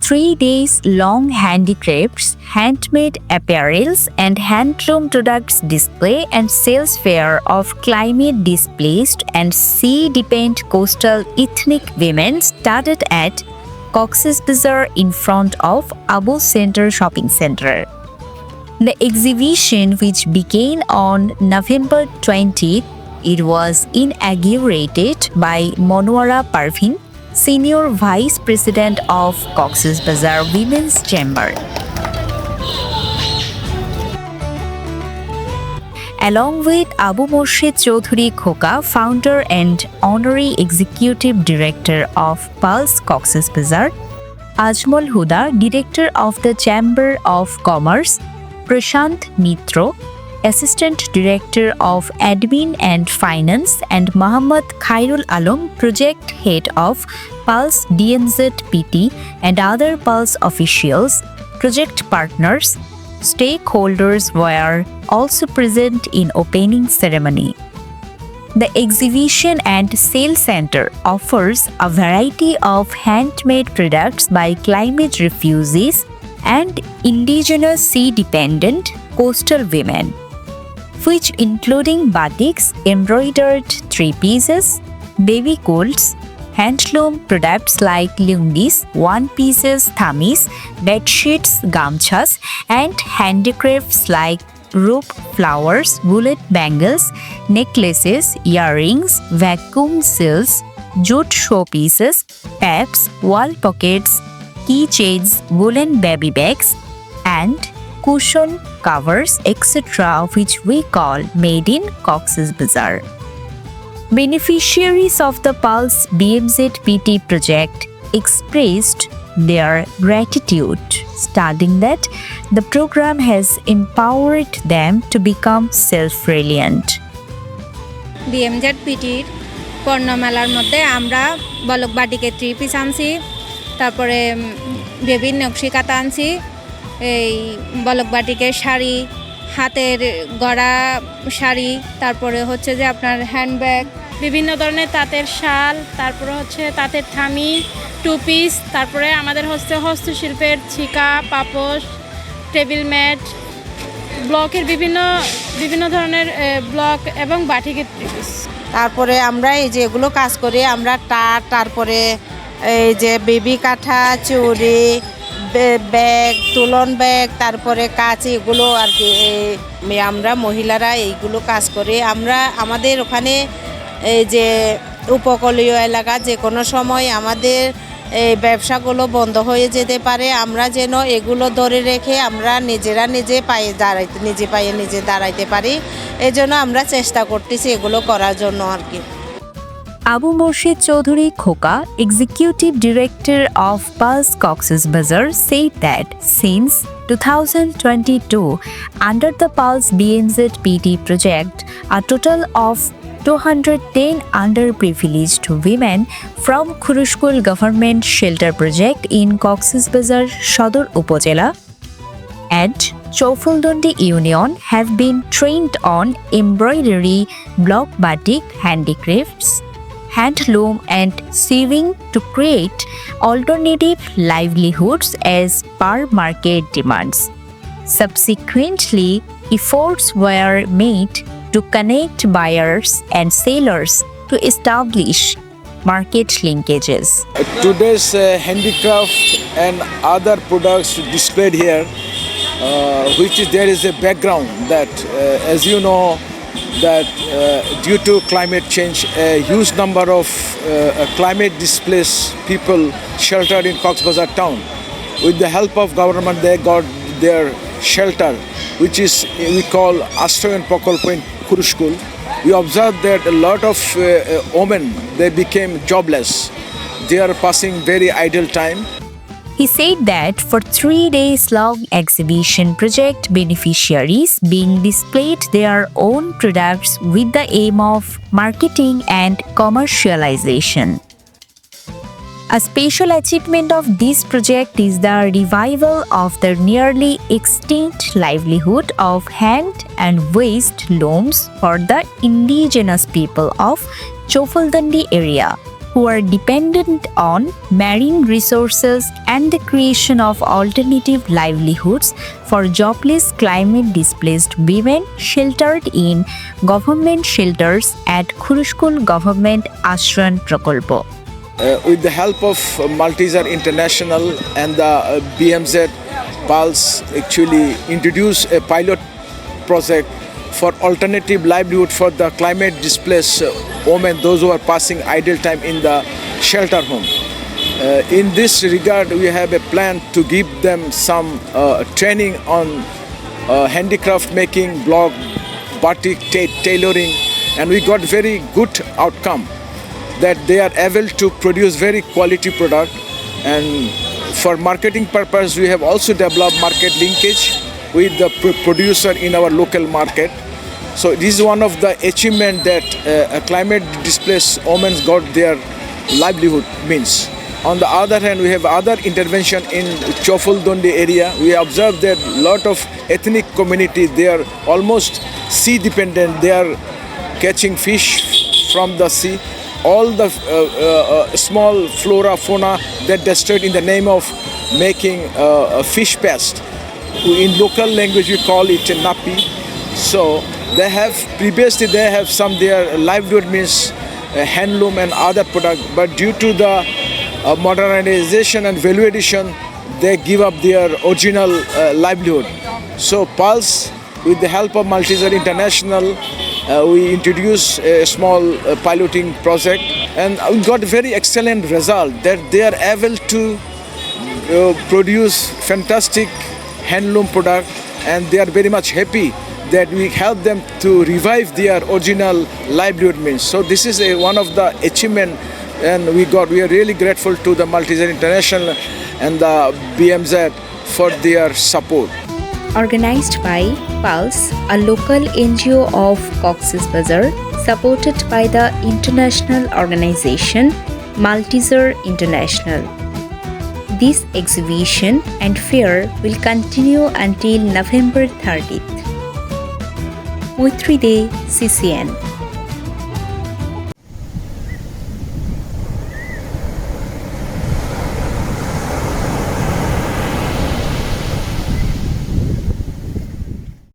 3 days long handicrafts, handmade apparels, and handloom products display and sales fair of climate displaced and sea dependent coastal ethnic women started at Cox's Bazar in front of Abu Center Shopping Center. The exhibition, which began on November 20th, it was inaugurated by Monwara Parvin, Senior Vice President of Cox's Bazar Women's Chamber. Along with Abu Murshid Chaudhuri Khoka, founder and honorary executive director of Pulse Cox's Bazar, Ajmal Huda, director of the Chamber of Commerce, Prashant Mitro, Assistant Director of Admin and Finance, and Mohammad Khairul Alam, Project Head of Pulse DNZ PT, and other Pulse officials, project partners, stakeholders were also present in opening ceremony. The exhibition and sale center offers a variety of handmade products by climate refugees and indigenous sea-dependent coastal women, which including batiks, embroidered three-pieces, baby quilts, handloom products like lungis, one-pieces, thamis, bedsheets, gamchas, and handicrafts like rope flowers, woolen bangles, necklaces, earrings, vacuum seals, jute showpieces, paps, wall pockets, keychains, woolen baby bags, and cushion covers, etc., which we call Made in Cox's Bazar. Beneficiaries of the Pulse BMZ PT project expressed their gratitude, stating that the program has empowered them to become self-reliant. BMZ পিটির পণ্য মেলার মধ্যে আমরা বলক বাটিকে 3 piece আনছি, তারপরে বেবির নকশি কাঁথা আনছি, এই বলক বাটিকের শাড়ি, হাতের গড়া শাড়ি, তারপরে হচ্ছে যে আপনার হ্যান্ডব্যাগ, বিভিন্ন ধরনের তাঁতের শাল, তারপরে হচ্ছে তাঁতের থামি, টু পিস, তারপরে আমাদের হচ্ছে হস্তশিল্পের ছিকা, পাপোশ, টেবিল ম্যাট, ব্লকের বিভিন্ন ধরনের ব্লক এবং বাটিকের 3 পিস। তারপরে আমরা এই যে এগুলো কাজ করি, আমরা টাট, তারপরে এই যে বেবি কাঁথা, চুড়ি, ব্যাগ, তুলন ব্যাগ, তারপরে কাঁচি, এগুলো আর কি আমরা মহিলারা এইগুলো কাজ করি। আমরা আমাদের ওখানে এই যে উপকূলীয় এলাকা যে কোনো সময় আমাদের এই ব্যবসাগুলো বন্ধ হয়ে যেতে পারে, আমরা যেন এগুলো ধরে রেখে আমরা নিজে পায়ে দাঁড়াইতে পারি, এজন্য আমরা চেষ্টা করতেছি এগুলো করার জন্য আর কি। Abu Murshid Chaudhuri Khoka, Executive Director of Pulse Cox's Bazar, said that since 2022, under the Pulse BNZ PT project, a total of 210 underprivileged women from Khurushkul Government Shelter Project in Cox's Bazar Sodor Upojela and Chofuldondi Union have been trained on embroidery, block batik, handicrafts, handloom, and sewing to create alternative livelihoods as per market demands. Subsequently, efforts were made to connect buyers and sellers to establish market linkages. Today's handicraft and other products displayed here, which there is a background that, as you know, that due to climate change, a huge number of climate displaced people sheltered in Cox's Bazar town. With the help of government, they got their shelter, which is we call Astroyan Pokol Point Khurushkul. We observed that a lot of women, they became jobless. They are passing very idle time. He said that for 3 days long exhibition project beneficiaries being displayed their own products with the aim of marketing and commercialization. A special achievement of this project is the revival of the nearly extinct livelihood of hand and waist looms for the indigenous people of Chofuldandi area, who are dependent on marine resources and the creation of alternative livelihoods for jobless climate displaced women sheltered in government shelters at Khurushkul Government Ashran Prakolpo. With the help of Malteser International and the BMZ, Pulse actually introduced a pilot project for alternative livelihood for the climate displaced women, those who are passing idle time in the shelter home. In this regard, we have a plan to give them some training on handicraft making, blog, batik tailoring, and we got very good outcome that they are able to produce very quality product. And for marketing purpose, we have also developed market linkage with the producer in our local market. So this is one of the achievement that a climate displaced women got their livelihood means. On the other hand, we have other intervention in Chofuldondi area. We observe that a lot of ethnic community, they are almost sea dependent. They are catching fish from the sea. All the small flora, fauna that destroyed in the name of making a fish pest. In local language, we call it a napi. So they have previously some their livelihood means handloom and other product, but due to the modernization and value addition, they give up their original livelihood. So Pulse, with the help of Malteser International, we introduced a small piloting project, and we got very excellent result that they are able to produce fantastic handloom product, and they are very much happy that we help them to revive their original livelihood means. So this is one of the achievement, and we are really grateful to the Malteser International and the BMZ for their support. Organized by Pulse, a local NGO of Cox's Bazar, supported by the international organization Malteser International. This exhibition and fair will continue until November 30th. Moitri Day, CCN.